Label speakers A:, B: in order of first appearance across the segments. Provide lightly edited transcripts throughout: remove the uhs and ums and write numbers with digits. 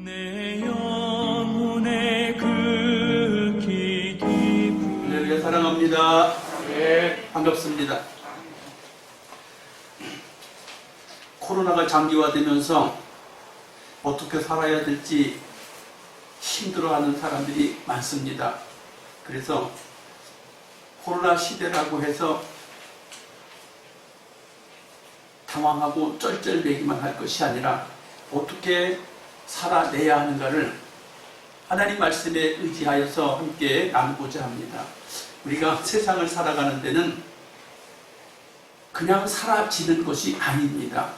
A: 내 영혼의 그 깊이
B: 네, 사랑합니다.
A: 네.
B: 반갑습니다. 코로나가 장기화되면서 어떻게 살아야 될지 힘들어하는 사람들이 많습니다. 그래서 코로나 시대라고 해서 당황하고 쩔쩔매기만 할 것이 아니라 어떻게 살아내야 하는가를 하나님 말씀에 의지하여서 함께 나누고자 합니다. 우리가 세상을 살아가는 데는 그냥 사라지는 것이 아닙니다.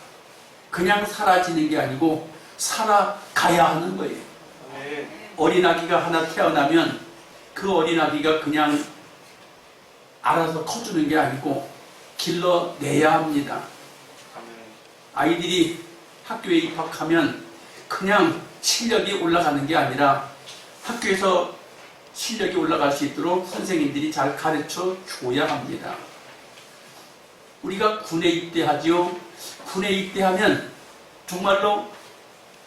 B: 그냥 사라지는 게 아니고 살아가야 하는 거예요. 어린아기가 하나 태어나면 그 어린아기가 그냥 알아서 커주는 게 아니고 길러내야 합니다. 아이들이 학교에 입학하면 그냥 실력이 올라가는 게 아니라 학교에서 실력이 올라갈 수 있도록 선생님들이 잘 가르쳐 줘야 합니다. 우리가 군에 입대하지요. 군에 입대하면 정말로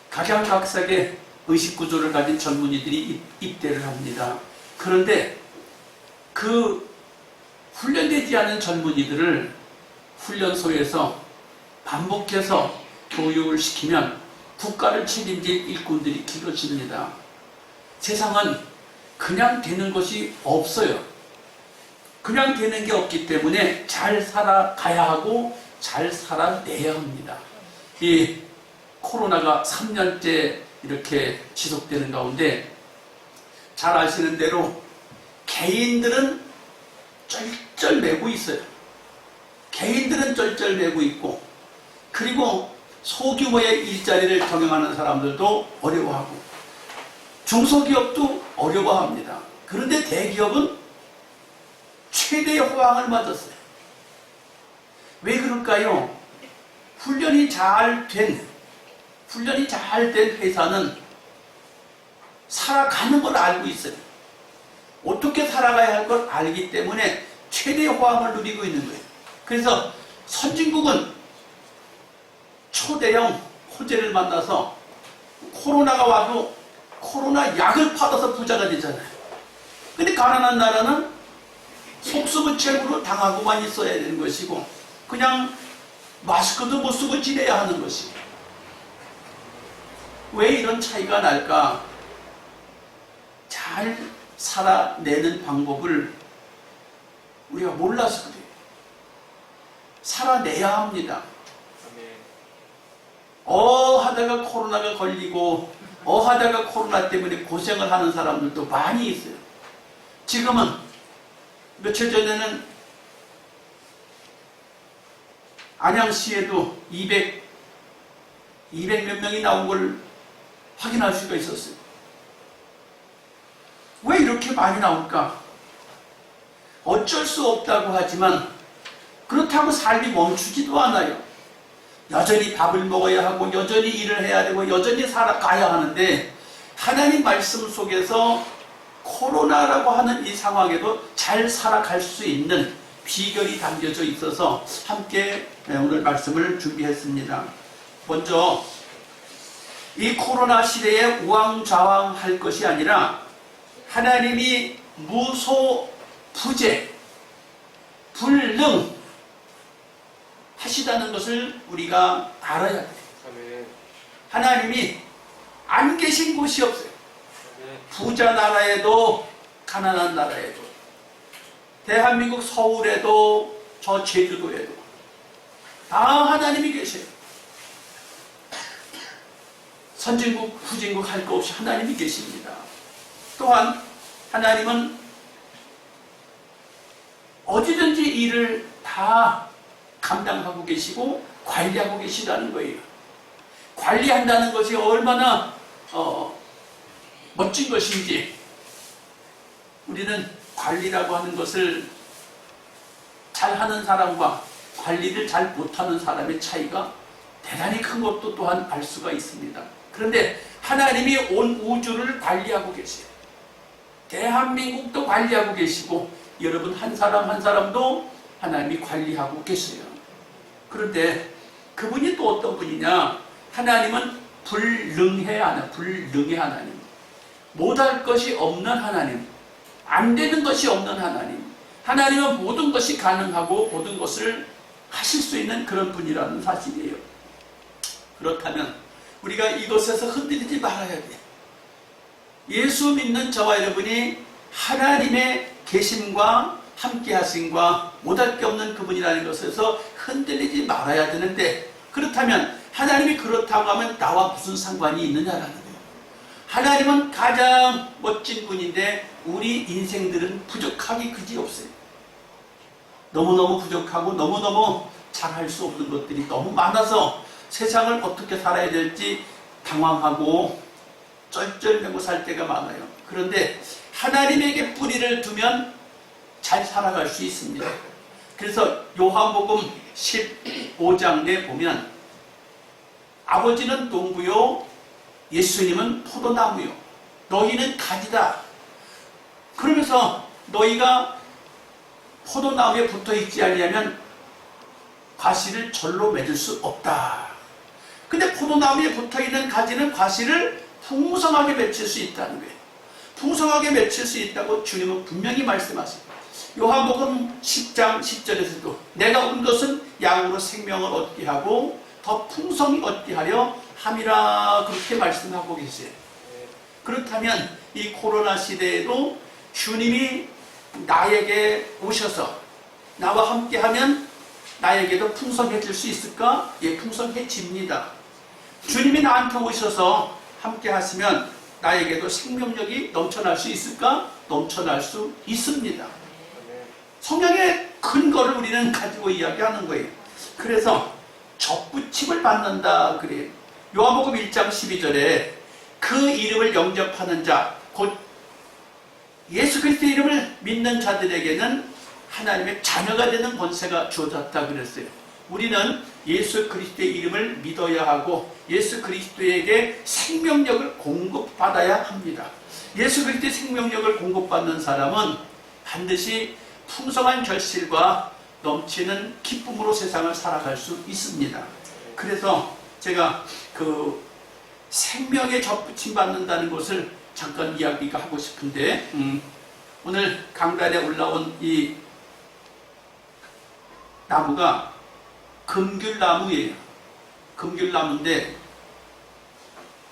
B: 각양각색의 의식구조를 가진 전문의들이 입대를 합니다. 그런데 그 훈련되지 않은 전문의들을 훈련소에서 반복해서 교육을 시키면 국가를 책임질 일꾼들이 길러집니다. 세상은 그냥 되는 것이 없어요. 그냥 되는 게 없기 때문에 잘 살아가야 하고 잘 살아내야 합니다. 이 코로나가 3년째 이렇게 지속되는 가운데 잘 아시는 대로 개인들은 쩔쩔매고 있어요. 개인들은 쩔쩔매고 있고, 그리고 소규모의 일자리를 경영하는 사람들도 어려워하고 중소기업도 어려워합니다. 그런데 대기업은 최대의 호황을 맞았어요. 왜 그럴까요? 훈련이 잘 된 회사는 살아가는 걸 알고 있어요. 어떻게 살아가야 할 걸 알기 때문에 최대의 호황을 누리고 있는 거예요. 그래서 선진국은 초대형 호재를 만나서 코로나가 와도 코로나 약을 받아서 부자가 되잖아요. 근데 가난한 나라는 속수무책으로 당하고만 있어야 되는 것이고 그냥 마스크도 못 쓰고 지내야 하는 것이고. 왜 이런 차이가 날까? 잘 살아내는 방법을 우리가 몰라서 그래요. 살아내야 합니다. 하다가 코로나가 걸리고 하다가 코로나 때문에 고생을 하는 사람들도 많이 있어요. 지금은 며칠 전에는 안양시에도 200 몇 명이 나온 걸 확인할 수가 있었어요. 왜 이렇게 많이 나올까? 어쩔 수 없다고 하지만 그렇다고 삶이 멈추지도 않아요. 여전히 밥을 먹어야 하고 여전히 일을 해야 되고 여전히 살아가야 하는데 하나님 말씀 속에서 코로나라고 하는 이 상황에도 잘 살아갈 수 있는 비결이 담겨져 있어서 함께 오늘 말씀을 준비했습니다. 먼저 이 코로나 시대에 우왕좌왕할 것이 아니라 하나님이 무소부재 불능 하시다는 것을 우리가 알아야 돼요. 하나님이 안 계신 곳이 없어요. 부자 나라에도 가난한 나라에도 대한민국 서울에도 저 제주도에도 다 하나님이 계세요. 선진국 후진국 할 거 없이 하나님이 계십니다. 또한 하나님은 어디든지 일을 다 감당하고 계시고 관리하고 계시다는 거예요. 관리한다는 것이 얼마나 멋진 것인지 우리는 관리라고 하는 것을 잘하는 사람과 관리를 잘 못하는 사람의 차이가 대단히 큰 것도 또한 알 수가 있습니다. 그런데 하나님이 온 우주를 관리하고 계세요. 대한민국도 관리하고 계시고 여러분 한 사람 한 사람도 하나님이 관리하고 계세요. 그런데 그분이 또 어떤 분이냐? 하나님은 불능의 하나님, 못할 것이 없는 하나님, 안 되는 것이 없는 하나님, 하나님은 모든 것이 가능하고 모든 것을 하실 수 있는 그런 분이라는 사실이에요. 그렇다면 우리가 이것에서 흔들리지 말아야 돼요. 예수 믿는 저와 여러분이 하나님의 계심과 함께 하심과 못할 게 없는 그분이라는 것에서 흔들리지 말아야 되는데, 그렇다면 하나님이 그렇다고 하면 나와 무슨 상관이 있느냐라는 거예요. 하나님은 가장 멋진 분인데 우리 인생들은 부족하기 그지없어요. 너무너무 부족하고 너무너무 잘할 수 없는 것들이 너무 많아서 세상을 어떻게 살아야 될지 당황하고 쩔쩔매고 살 때가 많아요. 그런데 하나님에게 뿌리를 두면 잘 살아갈 수 있습니다. 그래서 요한복음 15장에 보면 아버지는 농부요, 예수님은 포도나무요, 너희는 가지다. 그러면서 너희가 포도나무에 붙어있지 않으면 과실을 절로 맺을 수 없다. 근데 포도나무에 붙어있는 가지는 과실을 풍성하게 맺힐 수 있다는 거예요. 풍성하게 맺힐 수 있다고 주님은 분명히 말씀하십니다. 요한복음 10장 10절에서도 내가 온 것은 양으로 생명을 얻게 하고 더 풍성히 얻게 하려 함이라, 그렇게 말씀하고 계세요. 그렇다면 이 코로나 시대에도 주님이 나에게 오셔서 나와 함께하면 나에게도 풍성해질 수 있을까? 예, 풍성해집니다. 주님이 나한테 오셔서 함께 하시면 나에게도 생명력이 넘쳐날 수 있을까? 넘쳐날 수 있습니다. 성령의 근거를 우리는 가지고 이야기하는 거예요. 그래서 접붙임을 받는다 그래요. 요한복음 1장 12절에 그 이름을 영접하는 자, 곧 예수 그리스도의 이름을 믿는 자들에게는 하나님의 자녀가 되는 권세가 주어졌다 그랬어요. 우리는 예수 그리스도의 이름을 믿어야 하고 예수 그리스도에게 생명력을 공급받아야 합니다. 예수 그리스도의 생명력을 공급받는 사람은 반드시 풍성한 결실과 넘치는 기쁨으로 세상을 살아갈 수 있습니다. 그래서 제가 그 생명에 접붙임 받는다는 것을 잠깐 이야기가 하고 싶은데, 오늘 강단에 올라온 이 나무가 금귤나무예요. 금귤나무인데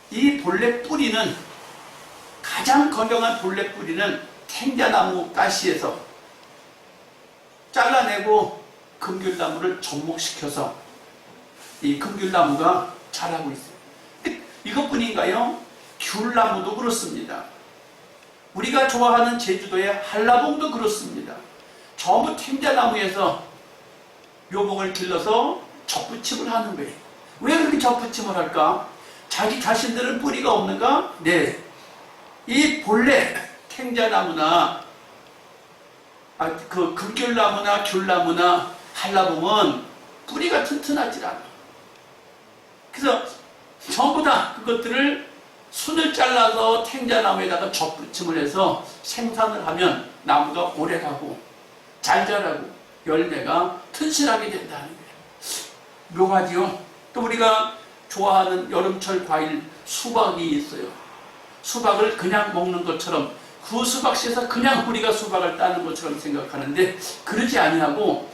B: 이 본래 뿌리는, 가장 건강한 본래 뿌리는 탱자나무 가시에서 잘라내고 금귤나무를 접목시켜서 이 금귤나무가 자라고 있어요. 이것뿐인가요? 귤나무도 그렇습니다. 우리가 좋아하는 제주도의 한라봉도 그렇습니다. 전부 탱자나무에서 묘목을 길러서 접붙임을 하는 거예요. 왜 그렇게 접붙임을 할까? 자기 자신들은 뿌리가 없는가? 네. 이 본래 탱자나무나 그 금귤나무나 귤나무나 한라봉은 뿌리가 튼튼하지 않아. 그래서 전부 다 그것들을 순을 잘라서 탱자나무에다가 접붙임을 해서 생산을 하면 나무가 오래가고 잘 자라고 열매가 튼실하게 된다는 거예요. 묘하지요? 또 우리가 좋아하는 여름철 과일 수박이 있어요. 수박을 그냥 먹는 것처럼, 그 수박씨에서 그냥 우리가 수박을 따는 것처럼 생각하는데 그러지 아니하고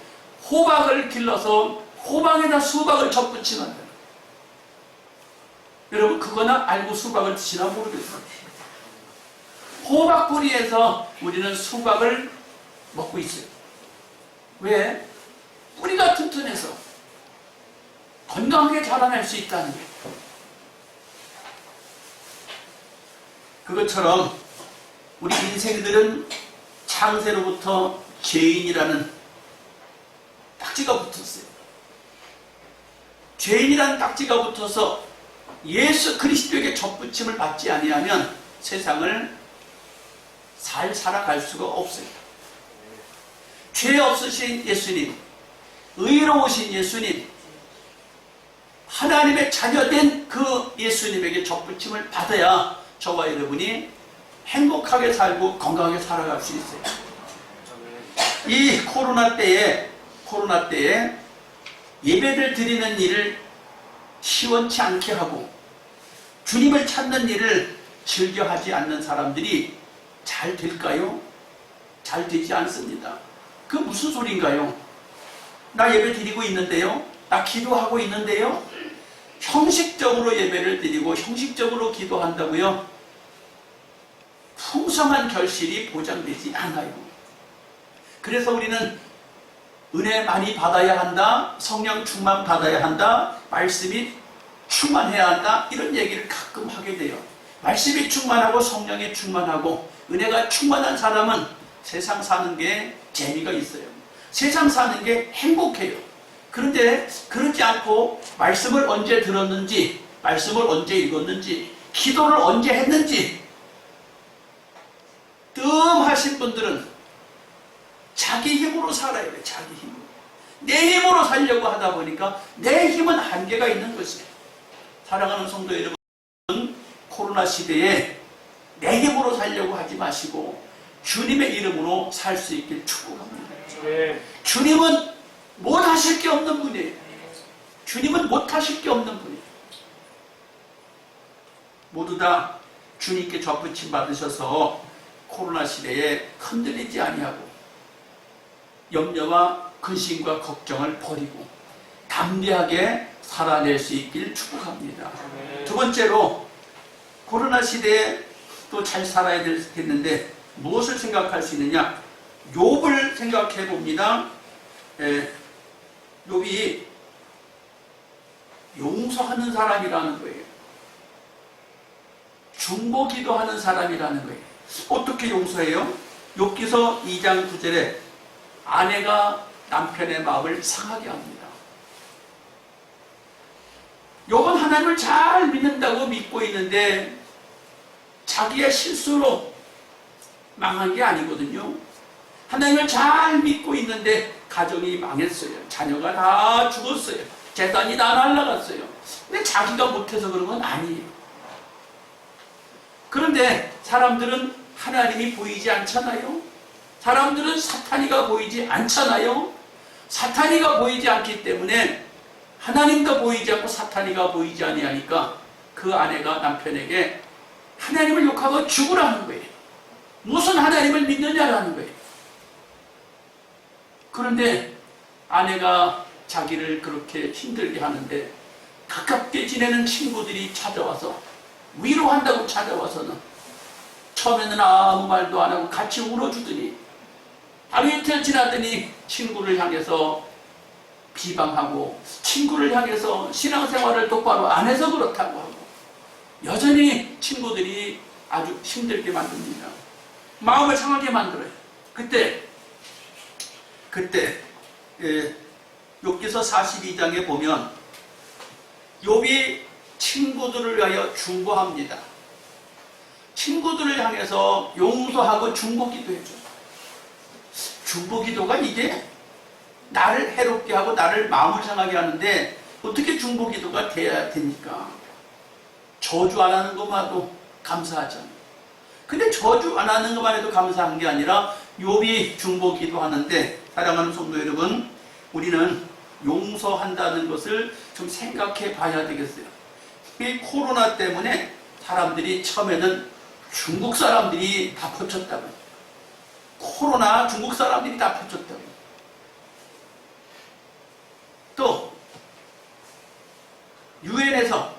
B: 호박을 길러서 호박에다 수박을 접붙이면 돼요. 여러분 그거나 알고 수박을 드시나 모르겠어요. 호박 뿌리에서 우리는 수박을 먹고 있어요. 왜? 뿌리가 튼튼해서 건강하게 자라날 수 있다는 거예요. 그것처럼 우리 인생들은 창세로부터 죄인이라는 딱지가 붙었어요. 죄인이라는 딱지가 붙어서 예수 그리스도에게 접붙임을 받지 아니하면 세상을 잘 살아갈 수가 없어요. 죄 없으신 예수님, 의로우신 예수님, 하나님의 자녀된 그 예수님에게 접붙임을 받아야 저와 여러분이 행복하게 살고 건강하게 살아갈 수 있어요. 이 코로나 때에 예배를 드리는 일을 시원치 않게 하고 주님을 찾는 일을 즐겨 하지 않는 사람들이 잘 될까요? 잘 되지 않습니다. 그 무슨 소린가요? 나 예배 드리고 있는데요. 나 기도하고 있는데요. 형식적으로 예배를 드리고 형식적으로 기도한다고요? 풍성한 결실이 보장되지 않아요. 그래서 우리는 은혜 많이 받아야 한다, 성령 충만 받아야 한다, 말씀이 충만해야 한다, 이런 얘기를 가끔 하게 돼요. 말씀이 충만하고 성령이 충만하고 은혜가 충만한 사람은 세상 사는 게 재미가 있어요. 세상 사는 게 행복해요. 그런데 그렇지 않고 말씀을 언제 들었는지, 말씀을 언제 읽었는지, 기도를 언제 했는지 뜸하신 분들은 자기 힘으로 살아야 돼. 자기 힘으로. 내 힘으로 살려고 하다 보니까 내 힘은 한계가 있는 것이에요. 사랑하는 성도 여러분, 코로나 시대에 내 힘으로 살려고 하지 마시고 주님의 이름으로 살 수 있길 축복합니다.
A: 네.
B: 주님은 못하실 게 없는 분이에요. 주님은 못하실 게 없는 분이에요. 모두 다 주님께 접붙임 받으셔서 코로나 시대에 흔들리지 아니하고 염려와 근심과 걱정을 버리고 담대하게 살아낼 수 있길 축복합니다. 두 번째로 코로나 시대에 또 잘 살아야 되겠는데 무엇을 생각할 수 있느냐? 욥을 생각해 봅니다. 욥이 용서하는 사람이라는 거예요. 중보기도 하는 사람이라는 거예요. 어떻게 용서해요? 욥기서 2장 9절에 아내가 남편의 마음을 상하게 합니다. 욥은 하나님을 잘 믿는다고 믿고 있는데 자기의 실수로 망한 게 아니거든요. 하나님을 잘 믿고 있는데 가정이 망했어요. 자녀가 다 죽었어요. 재산이 다 날아갔어요. 근데 자기가 못해서 그런 건 아니에요. 그런데 사람들은 하나님이 보이지 않잖아요. 사람들은 사탄이가 보이지 않잖아요. 사탄이가 보이지 않기 때문에 하나님도 보이지 않고 사탄이가 보이지 아니하니까 그 아내가 남편에게 하나님을 욕하고 죽으라는 거예요. 무슨 하나님을 믿느냐라는 거예요. 그런데 아내가 자기를 그렇게 힘들게 하는데 가깝게 지내는 친구들이 찾아와서 위로한다고 찾아와서는 처음에는 아무 말도 안 하고 같이 울어주더니 하루 이틀 지나더니 친구를 향해서 비방하고 친구를 향해서 신앙생활을 똑바로 안 해서 그렇다고 하고 여전히 친구들이 아주 힘들게 만듭니다. 마음을 상하게 만들어요. 그때 욥기서 42장에 보면 욥이 친구들을 위하여 중보합니다. 친구들을 향해서 용서하고 중보기도 해줘요. 중보기도가 이게 나를 해롭게 하고 나를 마음을 상하게 하는데 어떻게 중보기도가 돼야 됩니까? 저주 안 하는 것만도 감사하잖아요. 근데 저주 안 하는 것만 해도 감사한 게 아니라 욥이 중보기도 하는데 사랑하는 성도 여러분, 우리는 용서한다는 것을 좀 생각해 봐야 되겠어요. 이 코로나 때문에 사람들이 처음에는 중국 사람들이 다 퍼쳤다고요. 코로나 중국 사람들이 다 퍼쳤다고요. 또 유엔에서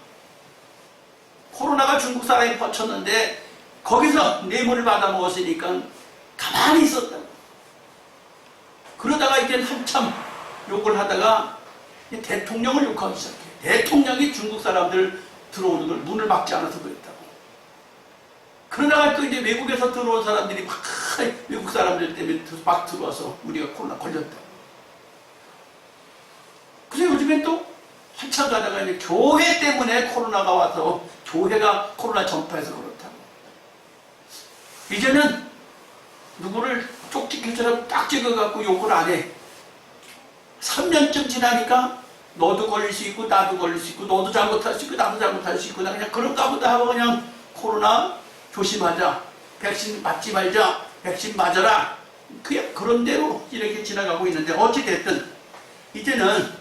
B: 코로나가 중국 사람이 퍼쳤는데 거기서 뇌물을 받아 먹었으니까 가만히 있었다고. 그러다가 이제 한참 욕을 하다가 대통령을 욕하기 시작해요. 대통령이 중국 사람들 들어오는 걸 문을 막지 않아서 그랬다고. 그러다가 또 이제 외국에서 들어온 사람들이 막 외국 사람들 때문에 막 들어와서 우리가 코로나 걸렸다고. 그래서 요즘엔 또 한참 가다가 이제 교회 때문에 코로나가 와서 교회가 코로나 전파해서 그렇다고. 이제는 누구를 쪽지기처럼 딱 찍어갖고 욕을 안 해. 3년쯤 지나니까 너도 걸릴 수 있고 나도 걸릴 수 있고 너도 잘못할 수 있고 나도 잘못할 수 있고 나 그냥 그런가 보다 하고 그냥 코로나 조심하자, 백신 맞지 말자, 백신 맞아라, 그냥 그런 대로 이렇게 지나가고 있는데 어찌됐든 이제는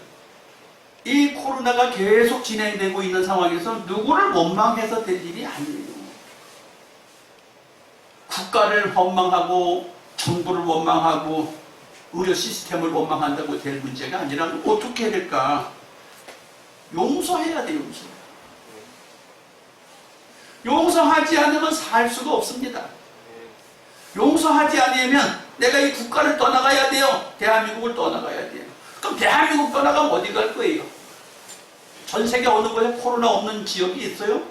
B: 이 코로나가 계속 진행되고 있는 상황에서 누구를 원망해서 될 일이 아니에요. 국가를 원망하고 정부를 원망하고 의료 시스템을 원망한다고 될 문제가 아니라 어떻게 해야 될까? 용서해야 돼요. 용서하지 않으면 살 수가 없습니다. 용서하지 않으면 내가 이 국가를 떠나가야 돼요. 대한민국을 떠나가야 돼요. 그럼 대한민국 떠나가면 어디 갈 거예요? 전 세계 어느 곳에 코로나 없는 지역이 있어요?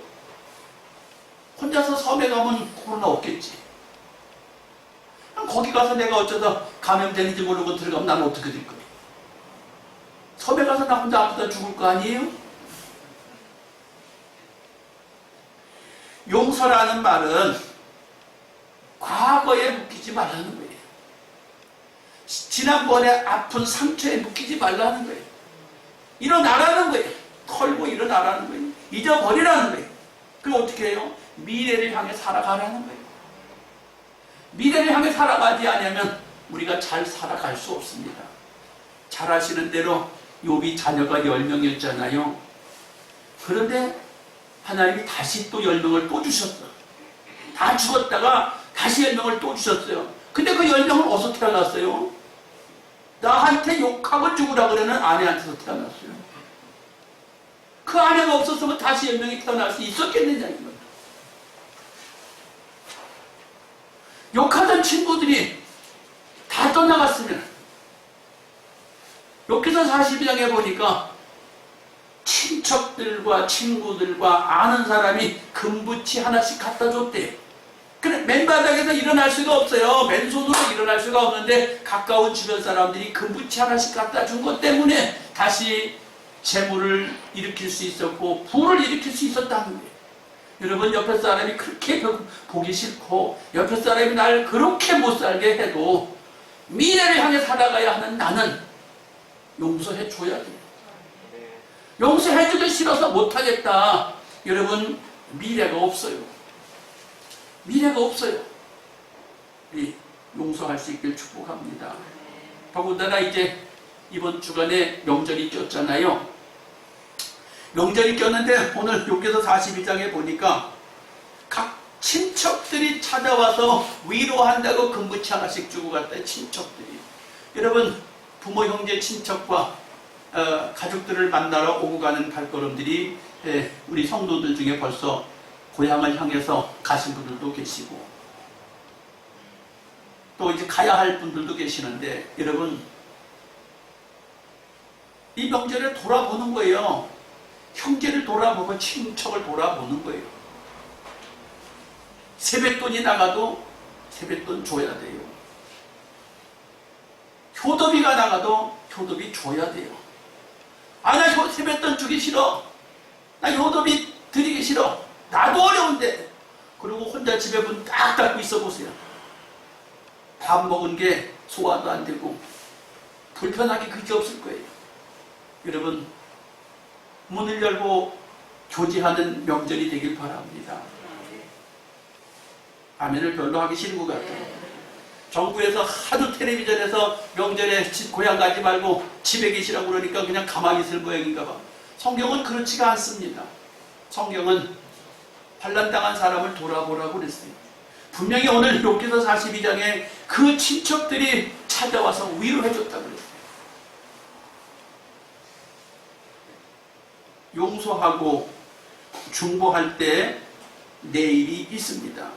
B: 혼자서 섬에 가면 코로나 없겠지. 그럼 거기 가서 내가 어쩌다 감염되는지 모르고 들어가면 난 어떻게 될 거예요? 섬에 가서 나 혼자 아프다 죽을 거 아니에요? 용서라는 말은 과거에 묶이지 말라는 거예요. 지난번에 아픈 상처에 묶이지 말라는 거예요. 일어나라는 거예요. 털고 일어나라는 거예요. 잊어버리라는 거예요. 그럼 어떻게 해요? 미래를 향해 살아가라는 거예요. 미래를 향해 살아가지 않으면 우리가 잘 살아갈 수 없습니다. 잘 아시는 대로 욥이 자녀가 10명이었잖아요. 그런데 하나님이 다시 또 10명을 또 주셨어요. 다 죽었다가 다시 10명을 또 주셨어요. 근데 그 10명은 어디서 태어났어요? 나한테 욕하고 죽으라 그러는 아내한테서 태어났어요. 그 아내가 없었으면 다시 10명이 태어날 수 있었겠느냐 이거예요. 욕하던 친구들이 다 떠나갔으면 여기서 42장에 보니까 친척들과 친구들과 아는 사람이 금붙이 하나씩 갖다 줬대요. 그래 맨바닥에서 일어날 수가 없어요. 맨손으로 일어날 수가 없는데 가까운 주변 사람들이 금붙이 하나씩 갖다 준 것 때문에 다시 재물을 일으킬 수 있었고 부를 일으킬 수 있었다는 거예요. 여러분 옆에 사람이 그렇게 보기 싫고 옆에 사람이 날 그렇게 못 살게 해도 미래를 향해 살아가야 하는 나는 용서해 줘야 돼요. 용서해주기 싫어서 못하겠다. 여러분 미래가 없어요. 미래가 없어요. 우리 용서할 수 있길 축복합니다. 더군다나 이제 이번 주간에 명절이 꼈잖아요. 명절이 꼈는데 오늘 욥기서 42장에 보니까 각 친척들이 찾아와서 위로한다고 금붙이 하나씩 주고 갔다. 친척들이. 여러분 부모 형제 친척과 가족들을 만나러 오고 가는 발걸음들이 우리 성도들 중에 벌써 고향을 향해서 가신 분들도 계시고 또 이제 가야 할 분들도 계시는데 여러분 이 명절에 돌아보는 거예요. 형제를 돌아보고 친척을 돌아보는 거예요. 세뱃돈이 나가도 세뱃돈 줘야 돼요. 효도비가 나가도 효도비 줘야 돼요. 아, 나 세뱃돈 주기 싫어. 나 효도비 드리기 싫어. 나도 어려운데. 그리고 혼자 집에 문 딱 닫고 있어 보세요. 밥 먹은 게 소화도 안 되고 불편하게 그게 없을 거예요. 여러분 문을 열고 교제하는 명절이 되길 바랍니다. 아멘을 별로 하기 싫은 것 같아요. 정부에서 하도 텔레비전에서 명절에 고향 가지 말고 집에 계시라고 그러니까 그냥 가만히 있을 모양인가 봐. 성경은 그렇지가 않습니다. 성경은 환난당한 사람을 돌아보라고 그랬어요. 분명히 오늘 욥기서 42장에 그 친척들이 찾아와서 위로해줬다고 그랬어요. 용서하고 중보할 때 내일이 있습니다.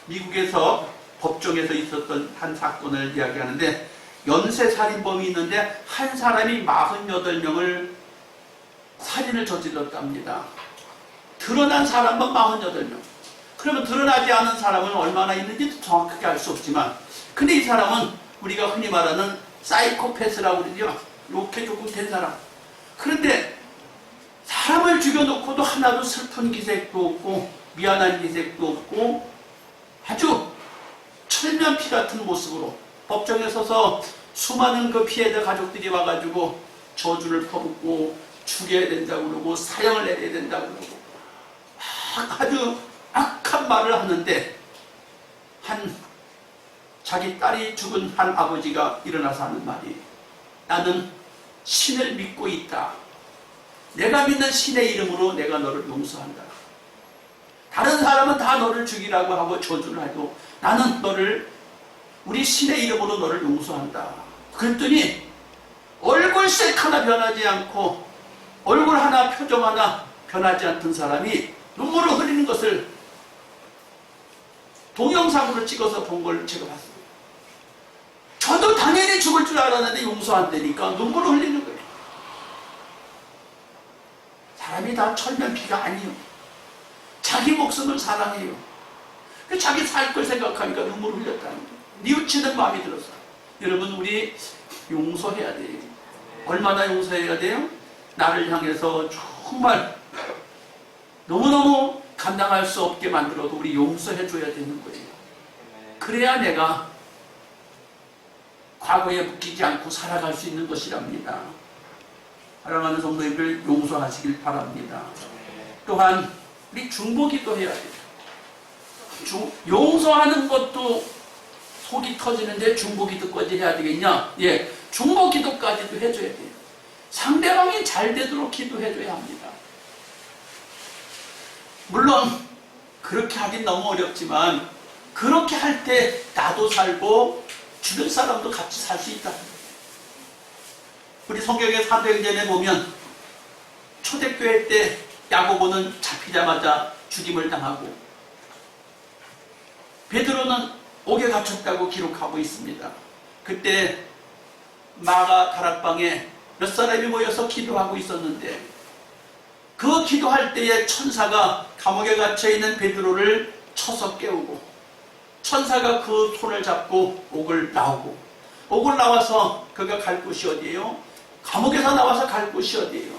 B: 미국에서 법정에서 있었던 한 사건을 이야기하는데 연쇄살인범이 있는데 한 사람이 48명을 살인을 저질렀답니다. 드러난 사람만 48명. 그러면 드러나지 않은 사람은 얼마나 있는지 정확하게 알 수 없지만 근데 이 사람은 우리가 흔히 말하는 사이코패스라고 그러죠. 이렇게 조금 된 사람. 그런데 사람을 죽여놓고도 하나도 슬픈 기색도 없고 미안한 기색도 없고 아주 철면피 같은 모습으로 법정에 서서 수많은 그 피해자 가족들이 와가지고 저주를 퍼붓고 죽여야 된다고 그러고 사형을 내려야 된다고 그러고 아주 악한 말을 하는데 자기 딸이 죽은 한 아버지가 일어나서 하는 말이 나는 신을 믿고 있다. 내가 믿는 신의 이름으로 내가 너를 용서한다. 다른 사람은 다 너를 죽이라고 하고 저주를 해도 나는 너를 우리 신의 이름으로 너를 용서한다. 그랬더니 얼굴색 하나 변하지 않고 얼굴 하나 표정 하나 변하지 않던 사람이 눈물을 흘리는 것을 동영상으로 찍어서 본 걸 제가 봤어요. 저도 당연히 죽을 줄 알았는데 용서한다니까 눈물을 흘리는 거예요. 사람이 다 철면피가 아니에요. 자기 목숨을 사랑해요. 자기 살 걸 생각하니까 눈물을 흘렸다는 거예요. 뉘우치는 마음이 들었어요. 여러분, 우리 용서해야 돼요. 얼마나 용서해야 돼요? 나를 향해서 정말 너무너무 감당할 수 없게 만들어도 우리 용서해 줘야 되는 거예요. 그래야 내가 과거에 묶이지 않고 살아갈 수 있는 것이랍니다. 사랑하는 성도님들, 용서하시길 바랍니다. 또한 우리 중보기도 해야 돼요. 용서하는 것도 속이 터지는데 중보기도까지 해야 되겠냐? 예, 중보기도까지도 해줘야 돼요. 상대방이 잘 되도록 기도해줘야 합니다. 물론 그렇게 하긴 너무 어렵지만 그렇게 할 때 나도 살고 주변 사람도 같이 살 수 있다. 우리 성경의 사도행전에 보면 초대교회 때 야고보는 잡히자마자 죽임을 당하고 베드로는 옥에 갇혔다고 기록하고 있습니다. 그때 마가 다락방에 몇 사람이 모여서 기도하고 있었는데 그 기도할 때에 천사가 감옥에 갇혀있는 베드로를 쳐서 깨우고 천사가 그 손을 잡고 옥을 나오고 옥을 나와서 그가 갈 곳이 어디예요? 감옥에서 나와서 갈 곳이 어디예요?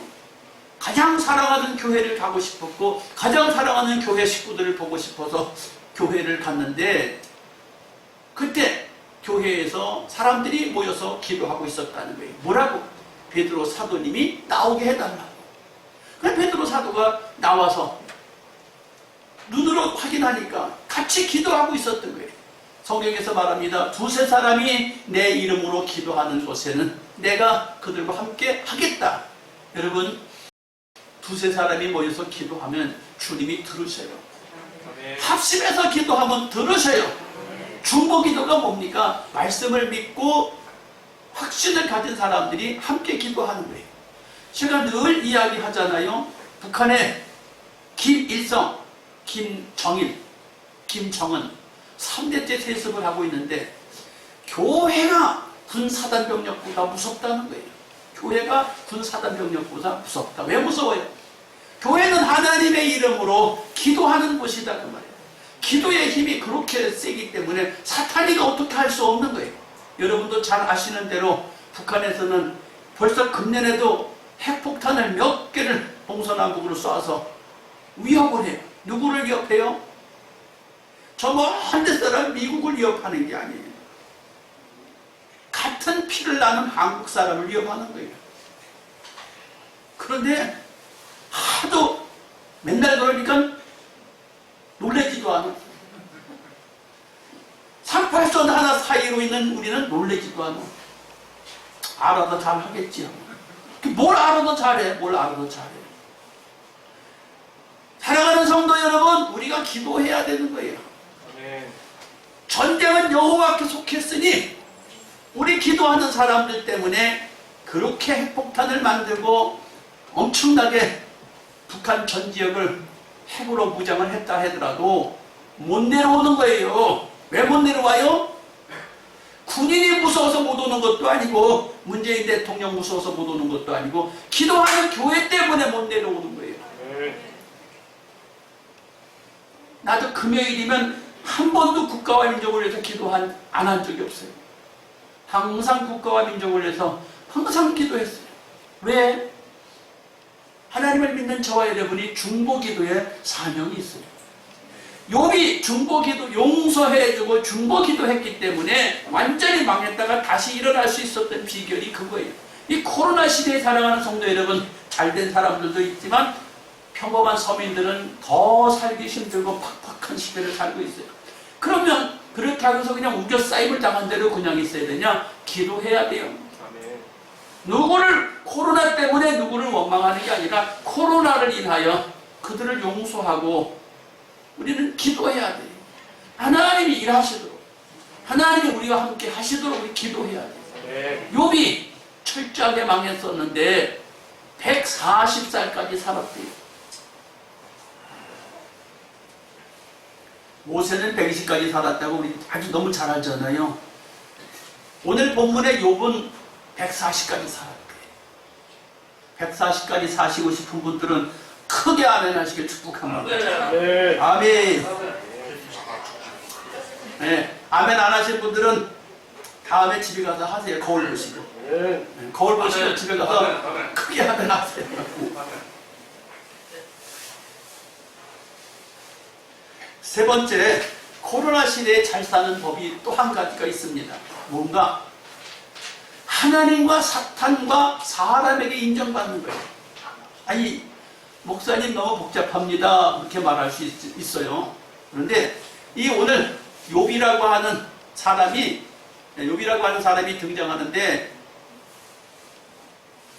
B: 가장 사랑하는 교회를 가고 싶었고 가장 사랑하는 교회 식구들을 보고 싶어서 교회를 갔는데 그때 교회에서 사람들이 모여서 기도하고 있었다는 거예요. 뭐라고? 베드로 사도님이 나오게 해달라고. 그래서 베드로 사도가 나와서 눈으로 확인하니까 같이 기도하고 있었던 거예요. 성경에서 말합니다. 두세 사람이 내 이름으로 기도하는 곳에는 내가 그들과 함께 하겠다. 여러분, 두세 사람이 모여서 기도하면 주님이 들으셔요. 합심해서 기도하면 들으셔요. 중보기도가 뭡니까? 말씀을 믿고 확신을 가진 사람들이 함께 기도하는 거예요. 제가 늘 이야기하잖아요. 북한에 김일성, 김정일, 김정은 3대째 세습을 하고 있는데 교회가 군사단병력보다 무섭다는 거예요. 교회가 군사단병력보다 무섭다. 왜 무서워요? 교회는 하나님의 이름으로 기도하는 곳이다 그 말이에요. 기도의 힘이 그렇게 세기 때문에 사탄이가 어떻게 할 수 없는 거예요. 여러분도 잘 아시는 대로 북한에서는 벌써 금년에도 핵폭탄을 몇 개를 동서남북으로 쏴서 위협을 해요. 누구를 위협해요? 저 먼 데 사람 미국을 위협하는 게 아니에요. 같은 피를 나는 한국 사람을 위협하는 거예요. 그런데 하도 맨날 그러니까 놀래지도 않아. 38선 하나 사이로 있는 우리는 놀래지도 않아. 알아도 잘 하겠지요. 뭘 알아도 잘해. 뭘 알아도 잘해. 사랑하는 성도 여러분, 우리가 기도해야 되는 거예요. 전쟁은 여호와께 속했으니 우리 기도하는 사람들 때문에 그렇게 핵폭탄을 만들고 엄청나게 북한 전 지역을 핵으로 무장을 했다 하더라도 못 내려오는 거예요. 왜 못 내려와요? 군인이 무서워서 못 오는 것도 아니고 문재인 대통령 무서워서 못 오는 것도 아니고 기도하는 교회 때문에 못 내려오는 거예요. 나도 금요일이면 한 번도 국가와 민족을 위해서 기도 안 한 적이 없어요. 항상 국가와 민족을 위해서 항상 기도했어요. 왜? 하나님을 믿는 저와 여러분이 중보기도에 사명이 있어요. 욥이 중보기도 용서해주고 중보기도했기 때문에 완전히 망했다가 다시 일어날 수 있었던 비결이 그거예요. 이 코로나 시대에 살아가는 성도 여러분, 잘된 사람들도 있지만 평범한 서민들은 더 살기 힘들고 팍팍한 시대를 살고 있어요. 그러면 그렇게 하면서 그냥 우겨싸임을 당한 대로 그냥 있어야 되냐? 기도해야 돼요. 누구를 코로나 때문에 누구를 원망하는 게 아니라 코로나를 인하여 그들을 용서하고 우리는 기도해야 돼요. 하나님이 일하시도록, 하나님이 우리와 함께 하시도록 우리 기도해야 돼요. 욥이 철저하게 망했었는데 140살까지 살았대요. 모세는 120까지 살았다고 우리 아주 너무 잘 알잖아요. 오늘 본문의 욥은 140까지 살았대요. 140까지 사시고 싶은 분들은 크게 아멘 하시길 축복합니다. 아멘. 네, 아멘 안 하신 분들은 다음에 집에 가서 하세요. 거울 보시고. 네, 거울 보시고 집에 가서 크게 아멘 하세요. 세 번째, 코로나 시대에 잘 사는 법이 또 한 가지가 있습니다. 뭔가? 하나님과 사탄과 사람에게 인정받는 거예요. 아니, 목사님 너무 복잡합니다. 그렇게 말할 수 있어요. 그런데 이 오늘 욥이라고 하는 사람이 등장하는데,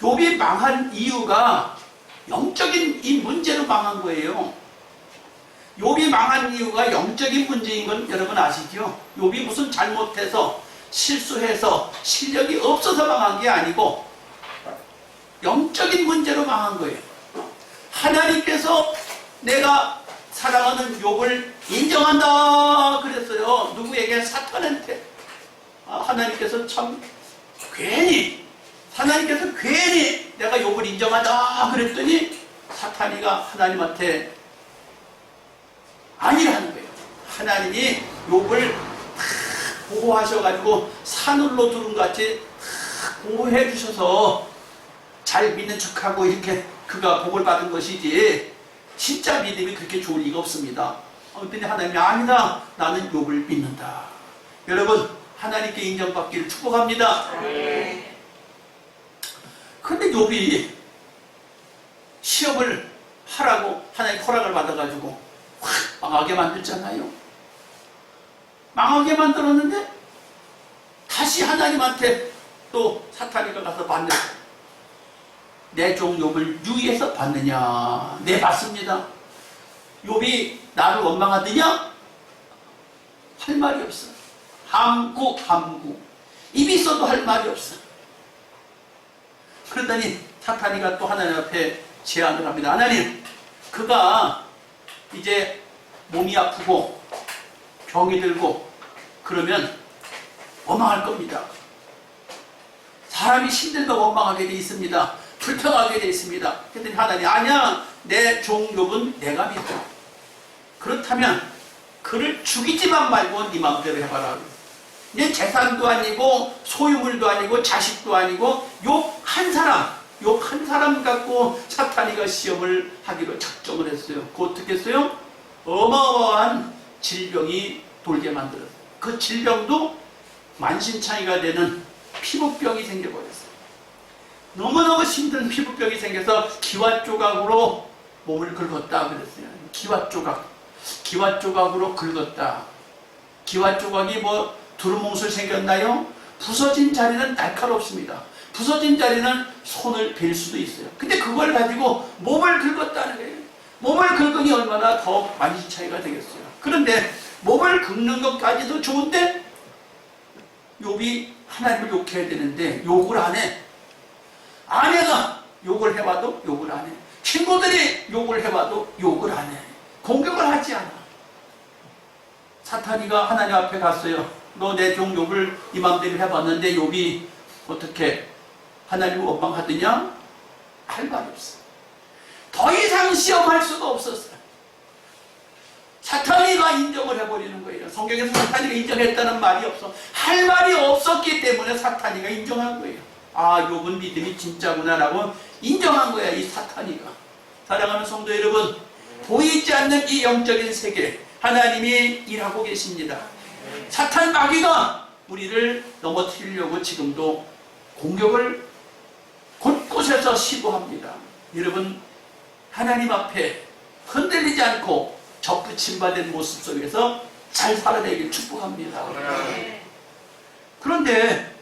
B: 욥이 망한 이유가 영적인 이 문제로 망한 거예요. 욥이 망한 이유가 영적인 문제인 건 여러분 아시죠? 욥이 무슨 잘못해서 실수해서 실력이 없어서 망한 게 아니고 영적인 문제로 망한 거예요. 하나님께서 내가 사랑하는 욥을 인정한다 그랬어요. 누구에게? 사탄한테. 하나님께서 참 하나님께서 괜히 내가 욥을 인정한다 그랬더니 사탄이가 하나님한테 아니라는 거예요. 하나님이 욥을 다 보호하셔가지고 산울로 두른같이 다 보호해 주셔서 잘 믿는 척하고 이렇게 그가 복을 받은 것이지, 진짜 믿음이 그렇게 좋을 리가 없습니다. 그랬더니 하나님이 아니다, 나는 욥을 믿는다. 여러분, 하나님께 인정받기를 축복합니다. 그런데 욥이 시험을 하라고 하나님 허락을 받아가지고 확 망하게 만들잖아요. 망하게 만들었는데 다시 하나님한테 또 사탄이가 가서 받는, 내 종 욥을 유의해서 받느냐? 네, 받습니다. 욥이 나를 원망하느냐? 할 말이 없어. 함구. 입이 있어도 할 말이 없어. 그러더니 사탄이가 또 하나님 앞에 제안을 합니다. 하나님, 그가 이제 몸이 아프고 병이 들고 그러면 원망할 겁니다. 사람이 힘들면 원망하게 돼 있습니다. 불평하게 돼 있습니다. 그랬더니 하나님, 아니야, 내 종 욥은 내가 믿어. 그렇다면 그를 죽이지만 말고 네 마음대로 해봐라. 내 재산도 아니고 소유물도 아니고 자식도 아니고 욥 한 사람 갖고 사탄이가 시험을 하기로 작정을 했어요. 그 어떻게 했어요? 어마어마한 질병이 돌게 만들었어요. 그 질병도 만신창이가 되는 피부병이 생겨버렸어요. 너무너무 힘든 피부병이 생겨서 기왓조각으로 몸을 긁었다 그랬어요. 기왓조각으로 긁었다. 기왓조각이 뭐 두루뭉술 생겼나요? 부서진 자리는 날카롭습니다. 부서진 자리는 손을 벨 수도 있어요. 근데 그걸 가지고 몸을 긁었다는 거예요. 몸을 긁으니 얼마나 더 만신창이가 되겠어요. 그런데 몸을 긁는 것까지도 좋은데 욥이 하나님을 욕해야 되는데 욕을 안 해. 아내가 욕을 해봐도 욕을 안 해. 친구들이 욕을 해봐도 욕을 안 해. 공격을 하지 않아. 사탄이가 하나님 앞에 갔어요. 너 내 종 욥을 이 맘대로 해봤는데 욥이 어떻게 하나님을 원망하더냐? 할 말이 없어. 더 이상 시험할 수가 없었어요. 사탄이가 인정을 해버리는 거예요. 성경에서 사탄이가 인정했다는 말이 없어. 할 말이 없었기 때문에 사탄이가 인정한 거예요. 아, 욥은 믿음이 진짜구나 라고 인정한 거야, 이 사탄이가. 사랑하는 성도 여러분, 보이지 않는 이 영적인 세계, 하나님이 일하고 계십니다. 사탄 마귀가 우리를 넘어뜨리려고 지금도 공격을 곳곳에서 시도합니다. 여러분, 하나님 앞에 흔들리지 않고 접붙임받은 모습 속에서 잘 살아내길 축복합니다. 그런데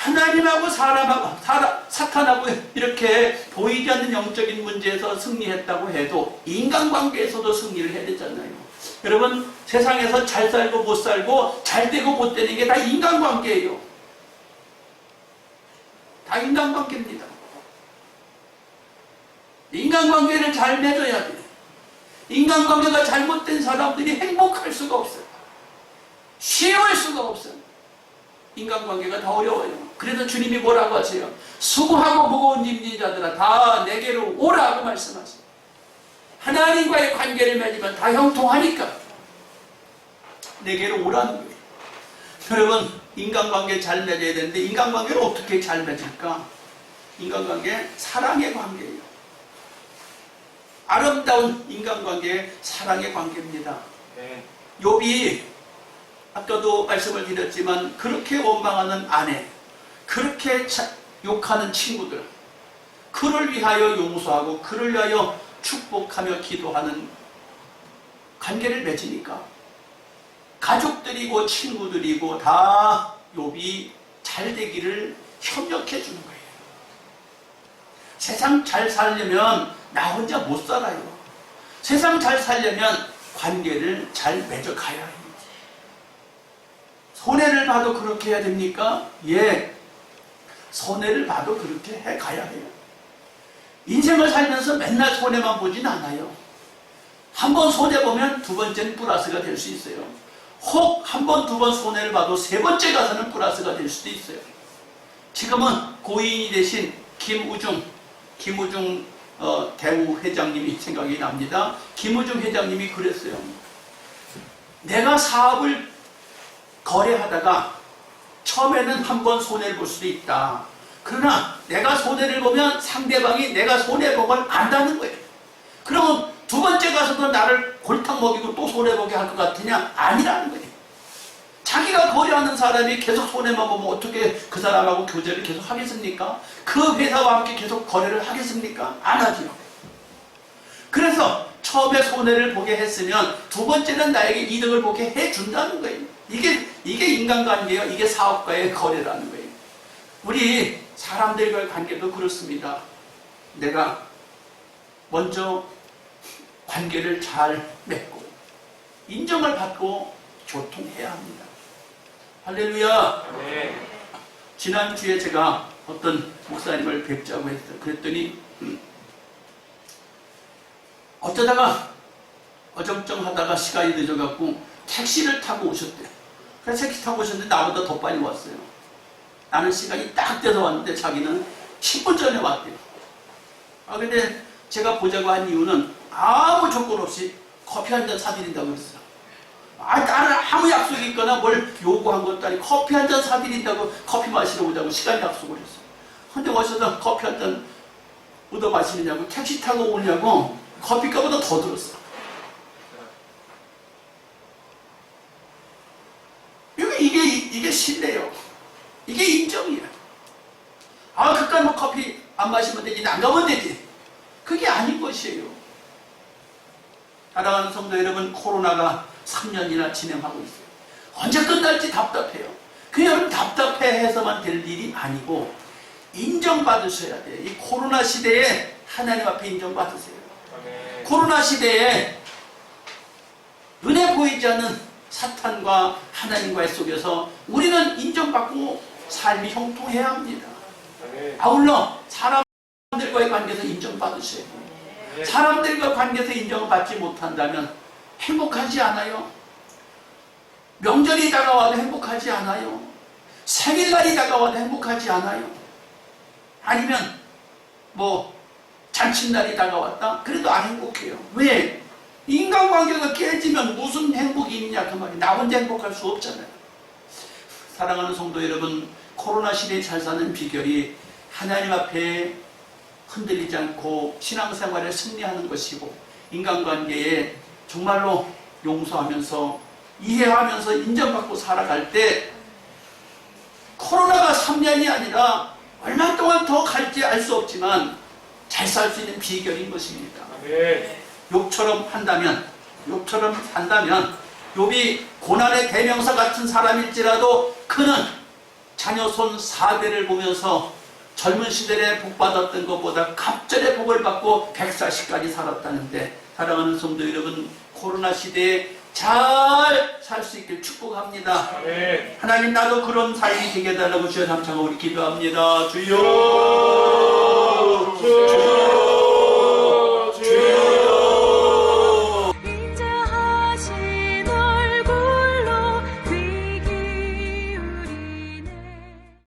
B: 하나님하고 사람하고 사탄하고 이렇게 보이지 않는 영적인 문제에서 승리했다고 해도 인간관계에서도 승리를 해야 되잖아요. 여러분, 세상에서 잘 살고 못 살고 잘 되고 못 되는 게 다 인간관계예요. 다 인간관계입니다. 인간관계를 잘 맺어야 돼요. 인간관계가 잘못된 사람들이 행복할 수가 없어요. 쉬울 수가 없어요. 인간관계가 더 어려워요. 그래서 주님이 뭐라고 하세요? 수고하고 무거운 짐진 자들아 다 내게로 오라고 말씀하세요. 하나님과의 관계를 맺으면 다 형통하니까 내게로 오라는 거예요. 여러분, 인간관계 잘 맺어야 되는데 인간관계를 어떻게 잘 맺을까? 인간관계, 사랑의 관계예요. 아름다운 인간관계, 사랑의 관계입니다. 욥이 아까도 말씀을 드렸지만 그렇게 원망하는 아내, 그렇게 욕하는 친구들, 그를 위하여 용서하고 그를 위하여 축복하며 기도하는 관계를 맺으니까 가족들이고 친구들이고 다 욥이 잘 되기를 협력해 주는 거예요. 세상 잘 살려면 나 혼자 못 살아요. 세상 잘 살려면 관계를 잘 맺어가야 해요. 손해를 봐도 그렇게 해야 됩니까? 예. 손해를 봐도 그렇게 해 가야 해요. 인생을 살면서 맨날 손해만 보진 않아요. 한 번 손해보면 두 번째는 플러스가 될 수 있어요. 혹 한 번, 두 번 손해를 봐도 세 번째 가서는 플러스가 될 수도 있어요. 지금은 고인이 되신 김우중 대우 회장님이 생각이 납니다. 김우중 회장님이 그랬어요. 내가 사업을 거래하다가 처음에는 한 번 손해를 볼 수도 있다. 그러나 내가 손해를 보면 상대방이 내가 손해본 걸 안다는 거예요. 그러면 두 번째 가서도 나를 골탕 먹이고 또 손해보게 할 것 같으냐? 아니라는 거예요. 자기가 거래하는 사람이 계속 손해만 보면 어떻게 그 사람하고 교제를 계속 하겠습니까? 그 회사와 함께 계속 거래를 하겠습니까? 안 하죠. 그래서 처음에 손해를 보게 했으면 두 번째는 나에게 이득을 보게 해준다는 거예요. 이게 인간관계예요. 이게 사업가의 거래라는 거예요. 우리 사람들과의 관계도 그렇습니다. 내가 먼저 관계를 잘 맺고 인정을 받고 교통해야 합니다. 할렐루야.
A: 네.
B: 지난주에 제가 어떤 목사님을 뵙자고 했어요. 그랬더니 어쩌다가 어정쩡하다가 시간이 늦어갖고 택시를 타고 오셨대요. 그래서 택시 타고 오셨는데 나보다 더 빨리 왔어요. 나는 시간이 딱 돼서 왔는데 자기는 10분 전에 왔대요. 근데 제가 보자고 한 이유는 아무 조건 없이 커피 한 잔 사드린다고 그랬어요. 나는 아무 약속이 있거나 뭘 요구한 것도 아니고 커피 한 잔 사드린다고 커피 마시러 오자고 시간 약속을 했어요. 근데 와서도 커피 한 잔 얻어 마시느냐고 택시 타고 오냐고 커피값보다 더 들었어. 이게 신뢰요. 이게 인정이에요. 그깟 뭐 커피 안 마시면 되지, 안 가면 되지. 그게 아닌 것이에요. 사랑하는 성도 여러분, 코로나가 3년이나 진행하고 있어요. 언제 끝날지 답답해요. 그냥 답답해해서만 될 일이 아니고 인정받으셔야 돼요. 이 코로나 시대에 하나님 앞에 인정받으세요. 코로나 시대에 눈에 보이지 않는 사탄과 하나님과의 속에서 우리는 인정받고 삶이 형통해야 합니다. 아울러 사람들과의 관계에서 인정받으셔야 돼요. 사람들과 관계에서 인정을 받지 못한다면 행복하지 않아요. 명절이 다가와도 행복하지 않아요. 생일날이 다가와도 행복하지 않아요. 아니면 뭐 잔칫날이 다가왔다? 그래도 안 행복해요. 왜? 인간관계가 깨지면 무슨 행복이 있냐 그 말이에요. 나 혼자 행복할 수 없잖아요. 사랑하는 성도 여러분, 코로나 시대에 잘 사는 비결이 하나님 앞에 흔들리지 않고 신앙생활에 승리하는 것이고 인간관계에 정말로 용서하면서 이해하면서 인정받고 살아갈 때 코로나가 3년이 아니라 얼마 동안 더 갈지 알 수 없지만 잘 살 수 있는 비결인 것입니다. 욥처럼 산다면 욥이 고난의 대명사 같은 사람일지라도 그는 자녀 손 4대를 보면서 젊은 시절에 복 받았던 것보다 갑절의 복을 받고 140까지 살았다는데, 사랑하는 성도 여러분, 코로나 시대에 잘 살 수 있길 축복합니다.
A: 아멘.
B: 하나님, 나도 그런 삶이 되게 해달라고 주여 삼창하 우리 기도합니다. 주여